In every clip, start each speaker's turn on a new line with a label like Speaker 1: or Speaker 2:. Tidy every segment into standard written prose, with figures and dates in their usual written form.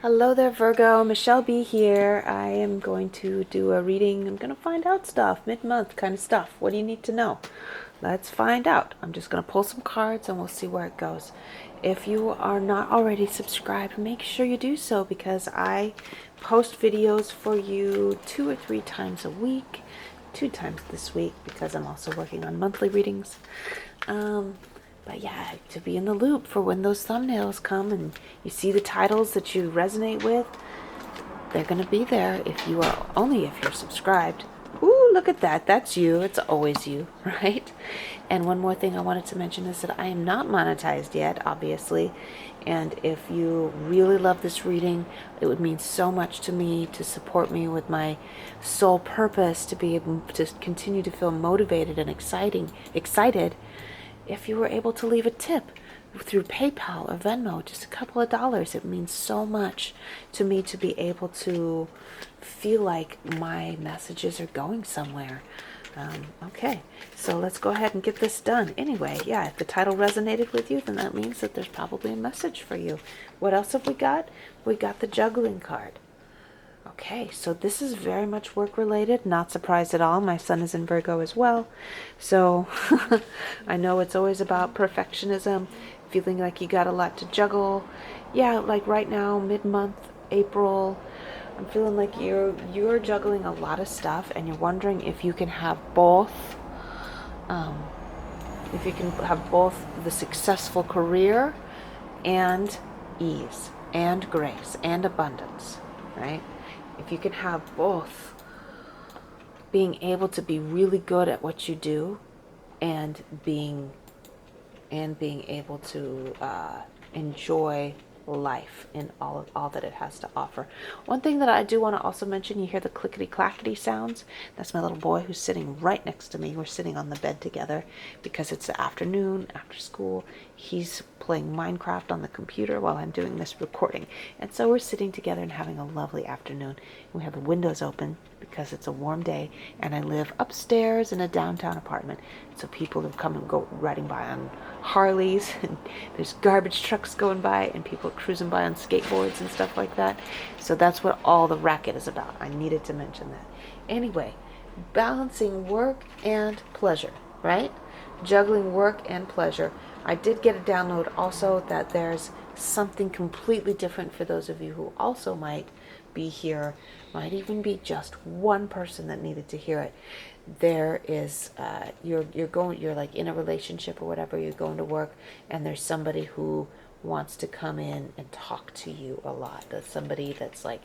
Speaker 1: Hello there, Virgo. Michelle B here. I am going to do a reading. I'm going to find out stuff, mid-month kind of stuff. What do you need to know? Let's find out. I'm just going to pull some cards and we'll see where it goes. If you are not already subscribed, make sure you do so because I post videos for you 2 or 3 times a week. 2 times this week because I'm also working on monthly readings. But yeah, to be in the loop for when those thumbnails come and you see the titles that you resonate with, they're going to be there only if you're subscribed. Ooh, look at that. That's you. It's always you, right? And one more thing I wanted to mention is that I am not monetized yet, obviously. And if you really love this reading, it would mean so much to me to support me with my sole purpose to be able to continue to feel motivated and excited if you were able to leave a tip through PayPal or Venmo, just a couple of dollars. It means so much to me to be able to feel like my messages are going somewhere. Okay, so let's go ahead and get this done. Anyway, yeah, if the title resonated with you, then that means that there's probably a message for you. What else have we got? We got the juggling card. Okay, so this is very much work related. Not surprised at all. My son is in Virgo as well. So I know it's always about perfectionism, feeling like you got a lot to juggle. Yeah, like right now, mid-month, April, I'm feeling like you're juggling a lot of stuff and you're wondering if you can have both. If you can have both the successful career and ease and grace and abundance, right? If you can have both, being able to be really good at what you do and being able to enjoy life in all that it has to offer. One thing that I do want to also mention, you hear the clickety clackety sounds. That's my little boy who's sitting right next to me. We're sitting on the bed together because it's the afternoon after school. He's playing Minecraft on the computer while I'm doing this recording, and so we're sitting together and having a lovely afternoon. We have the windows open because it's a warm day, and I live upstairs in a downtown apartment, so people have come and go riding by on Harleys, and there's garbage trucks going by, and people cruising by on skateboards and stuff like that. So that's what all the racket is about. I needed to mention that. Anyway, balancing work and pleasure, right? Juggling work and pleasure. I did get a download also that there's something completely different for those of you who also might be here, might even be just one person that needed to hear it. There is you're like in a relationship or whatever, you're going to work and there's somebody who wants to come in and talk to you a lot. That's somebody that's like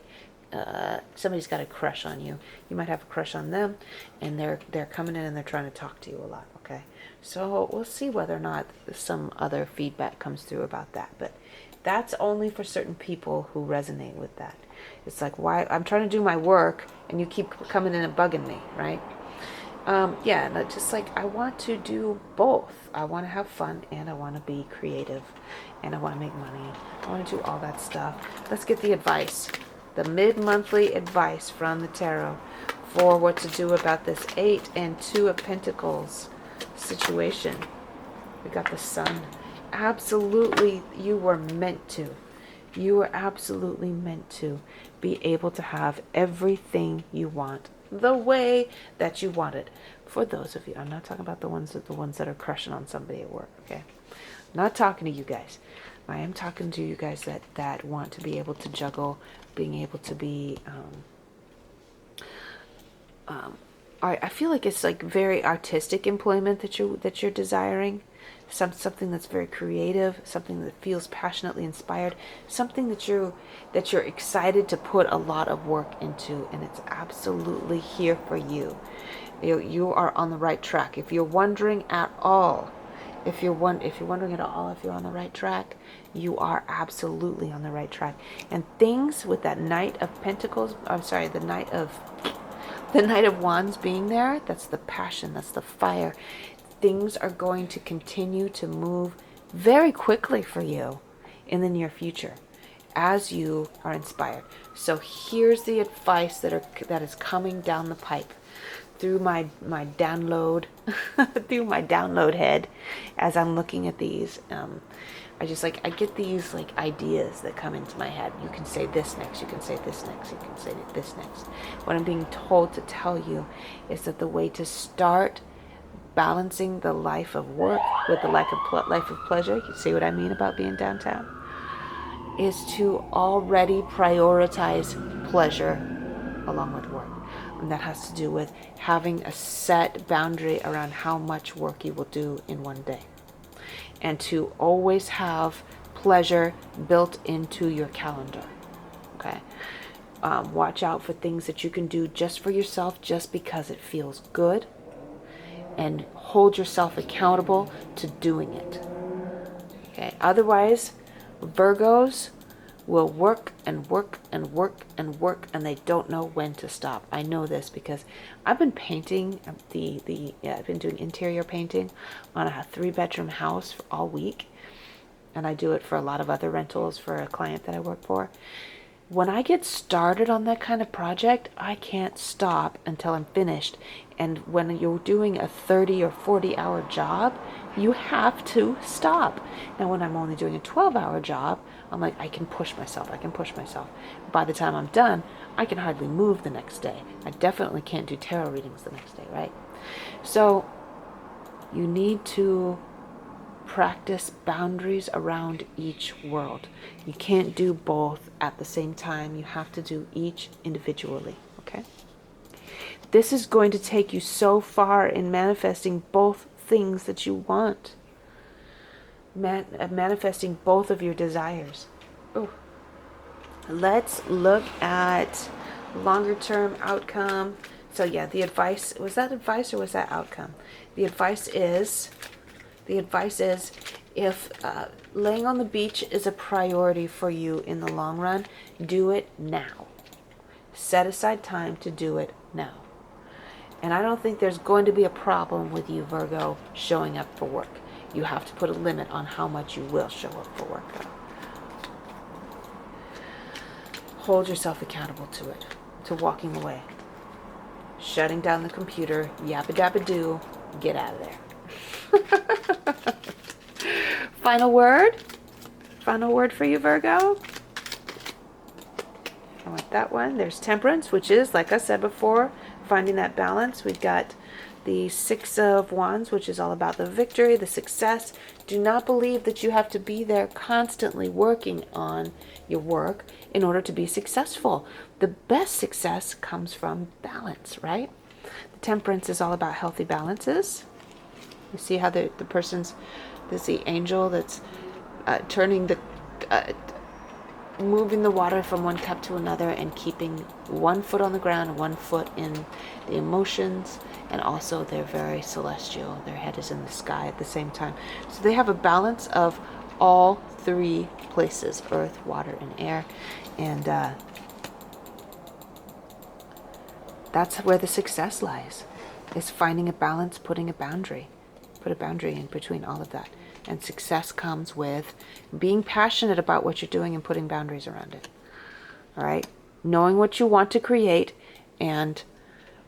Speaker 1: somebody's got a crush on you. You might have a crush on them, and they're coming in and they're trying to talk to you a lot. Okay, so we'll see whether or not some other feedback comes through about that. But that's only for certain people who resonate with that. It's like, why I'm trying to do my work and you keep coming in and bugging me, right? Yeah, and just like I want to do both. I want to have fun and I want to be creative and I want to make money. I want to do all that stuff. Let's get the advice. The mid-monthly advice from the tarot for what to do about this 8 and 2 of Pentacles situation. We got the Sun. Absolutely, you were meant to. You were absolutely meant to be able to have everything you want the way that you want it. For those of you, I'm not talking about the ones that are crushing on somebody at work, okay? I'm not talking to you guys. I am talking to you guys that want to be able to juggle, being able to be I feel like it's like very artistic employment that you're desiring. Something that's very creative, something that feels passionately inspired, something that you're excited to put a lot of work into, and it's absolutely here for you. You are on the right track. If you're wondering at all, if you're wondering at all if you're on the right track, you are absolutely on the right track. And things with that Knight of Pentacles, I'm sorry, the Knight of Wands being there, that's the passion, that's the fire. Things are going to continue to move very quickly for you in the near future as you are inspired. So here's the advice that is coming down the pipe through my download through my download head as I'm looking at these. I just like, I get these like ideas that come into my head. You can say this next, you can say this next, you can say this next. What I'm being told to tell you is that the way to start balancing the life of work with the life of pleasure, you see what I mean about being downtown, is to already prioritize pleasure along with work. And that has to do with having a set boundary around how much work you will do in one day. And to always have pleasure built into your calendar. Okay? Watch out for things that you can do just for yourself, just because it feels good. And hold yourself accountable to doing it. Okay? Otherwise, Virgos will work and work and work and work, and they don't know when to stop. I know this because I've been painting I've been doing interior painting on a 3-bedroom house all week, and I do it for a lot of other rentals for a client that I work for. When I get started on that kind of project, I can't stop until I'm finished. And when you're doing a 30 or 40-hour job, you have to stop. Now, when I'm only doing a 12-hour job, I'm like, I can push myself. By the time I'm done, I can hardly move the next day. I definitely can't do tarot readings the next day, right? So you need to practice boundaries around each world. You can't do both at the same time. You have to do each individually, okay? This is going to take you so far in manifesting both things that you want. Manifesting both of your desires. Ooh. Let's look at longer term outcome. So yeah, the advice, was that advice or was that outcome? The advice is if laying on the beach is a priority for you in the long run, do it now. Set aside time to do it now. And I don't think there's going to be a problem with you, Virgo, showing up for work. You have to put a limit on how much you will show up for work, though. Hold yourself accountable to it, to walking away. Shutting down the computer, yabba dabba doo, get out of there. Final word? Final word for you, Virgo? I want that one. There's Temperance, which is, like I said before, finding that balance. We've got the 6 of Wands, which is all about the victory, the success. Do not believe that you have to be there constantly working on your work in order to be successful. The best success comes from balance, right? The Temperance is all about healthy balances. You see how the person's, there's the angel that's turning the, moving the water from one cup to another and keeping one foot on the ground, one foot in the emotions, and also they're very celestial. Their head is in the sky at the same time. So they have a balance of all 3 places, earth, water, and air. And that's where the success lies, is finding a balance, putting a boundary. Put a boundary in between all of that. And success comes with being passionate about what you're doing and putting boundaries around it. All right? Knowing what you want to create and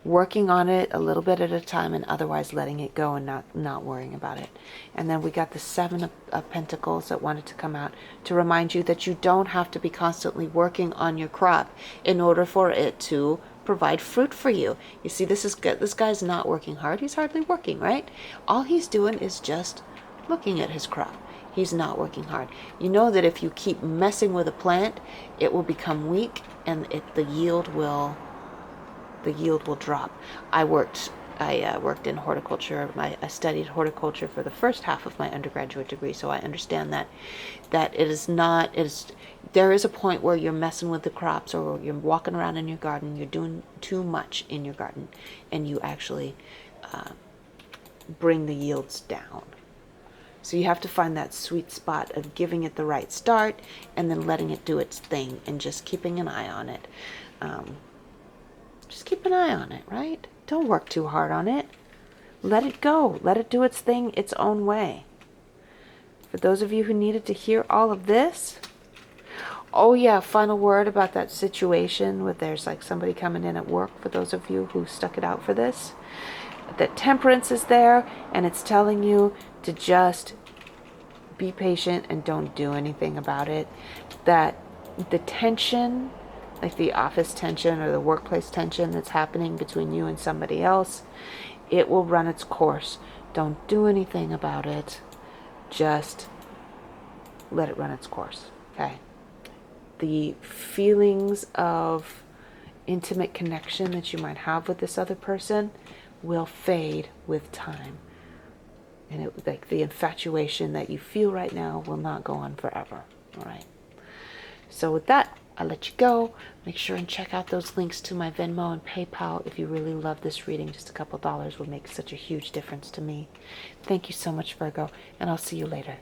Speaker 1: working on it a little bit at a time, and otherwise letting it go and not worrying about it. And then we got the 7 of Pentacles that wanted to come out to remind you that you don't have to be constantly working on your crop in order for it to provide fruit for you. You see, this guy's not working hard. He's hardly working, right? All he's doing is just looking at his crop. He's not working hard. You know that if you keep messing with a plant, it will become weak, and the yield will drop. I worked in horticulture. I studied horticulture for the first half of my undergraduate degree, so I understand that there is a point where you're messing with the crops, or you're walking around in your garden, you're doing too much in your garden, and you actually bring the yields down. So you have to find that sweet spot of giving it the right start and then letting it do its thing and just keeping an eye on it. Just keep an eye on it, right? Don't work too hard on it. Let it go. Let it do its thing its own way. For those of you who needed to hear all of this, oh yeah, final word about that situation where there's like somebody coming in at work, for those of you who stuck it out for this. That Temperance is there, and it's telling you to just be patient and don't do anything about it. That the tension, like the office tension or the workplace tension that's happening between you and somebody else, it will run its course. Don't do anything about it. Just let it run its course, okay? The feelings of intimate connection that you might have with this other person will fade with time. And it, like the infatuation that you feel right now will not go on forever, all right? So with that, I'll let you go. Make sure and check out those links to my Venmo and PayPal if you really love this reading. Just a couple dollars will make such a huge difference to me. Thank you so much, Virgo, and I'll see you later.